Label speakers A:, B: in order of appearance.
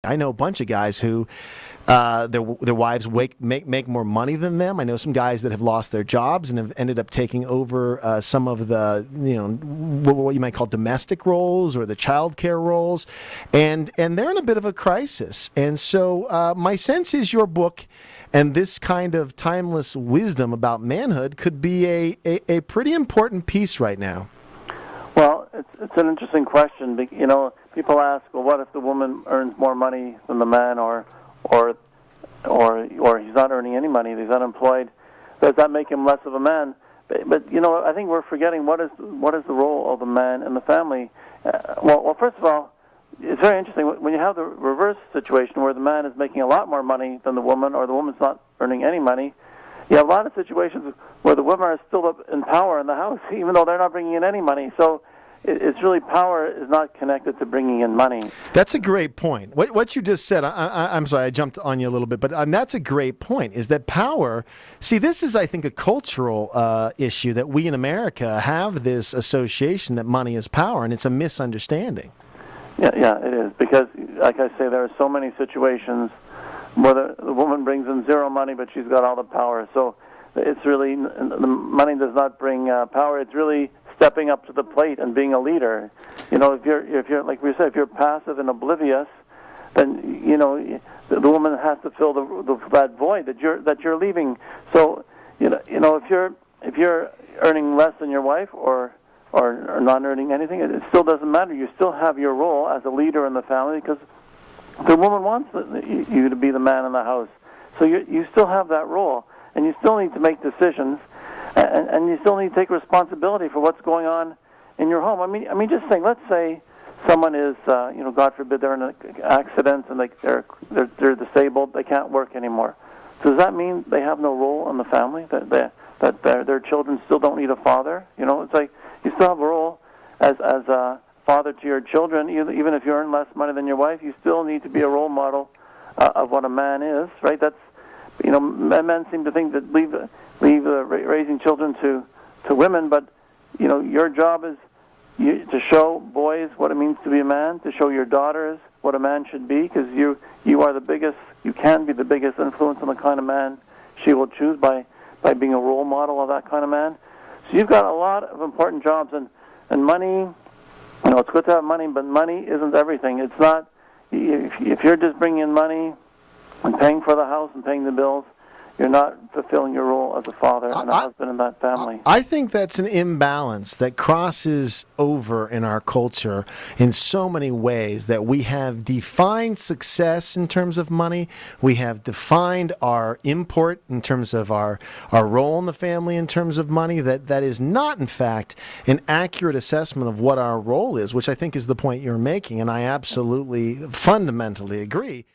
A: I know a bunch of guys who their wives make more money than them. I know some guys that have lost their jobs and have ended up taking over some of the, what you might call domestic roles or the childcare roles, and they're in a bit of a crisis. And so my sense is your book and this kind of timeless wisdom about manhood could be a pretty important piece right now.
B: Well, it's an interesting question. People ask, well, what if the woman earns more money than the man, or he's not earning any money, he's unemployed? Does that make him less of a man? But I think we're forgetting what is the role of the man in the family. Well, first of all, it's very interesting when you have the reverse situation where the man is making a lot more money than the woman, or the woman's not earning any money. You have a lot of situations where the women are still up in power in the house, even though they're not bringing in any money. So it's really, power is not connected to bringing in money.
A: That's a great point. What you just said, I'm sorry, I jumped on you a little bit, but that's a great point, is that power, see, this is, I think, a cultural issue that we in America have this association that money is power, and it's a misunderstanding.
B: Yeah, it is, because, like I say, there are so many situations where the woman brings in zero money, but she's got all the power. So it's really, the money does not bring power. It's really stepping up to the plate and being a leader. If you're like we said, if you're passive and oblivious, then the woman has to fill that void that you're leaving. So if you're earning less than your wife or not earning anything, it still doesn't matter. You still have your role as a leader in the family, because the woman wants you to be the man in the house. So you still have that role, and you still need to make decisions, and you still need to take responsibility for what's going on in your home. I mean, just think. Let's say someone is, God forbid, they're in an accident and they're disabled. They can't work anymore. So does that mean they have no role in the family? That their children still don't need a father? It's like you still have a role as a father to your children. Even if you earn less money than your wife, you still need to be a role model of what a man is, right? That's men seem to think that leave raising children to women, but your job is to show boys what it means to be a man, to show your daughters what a man should be, because you are the biggest, you can be the biggest influence on the kind of man she will choose by being a role model of that kind of man. So you've got a lot of important jobs, and money, it's good to have money, but money isn't everything. It's not, if you're just bringing in money and paying for the house and paying the bills, you're not fulfilling your role as a father and a husband in that family.
A: I think that's an imbalance that crosses over in our culture in so many ways, that we have defined success in terms of money. We have defined our import in terms of our role in the family in terms of money. That is not, in fact, an accurate assessment of what our role is, which I think is the point you're making, and I absolutely, fundamentally agree.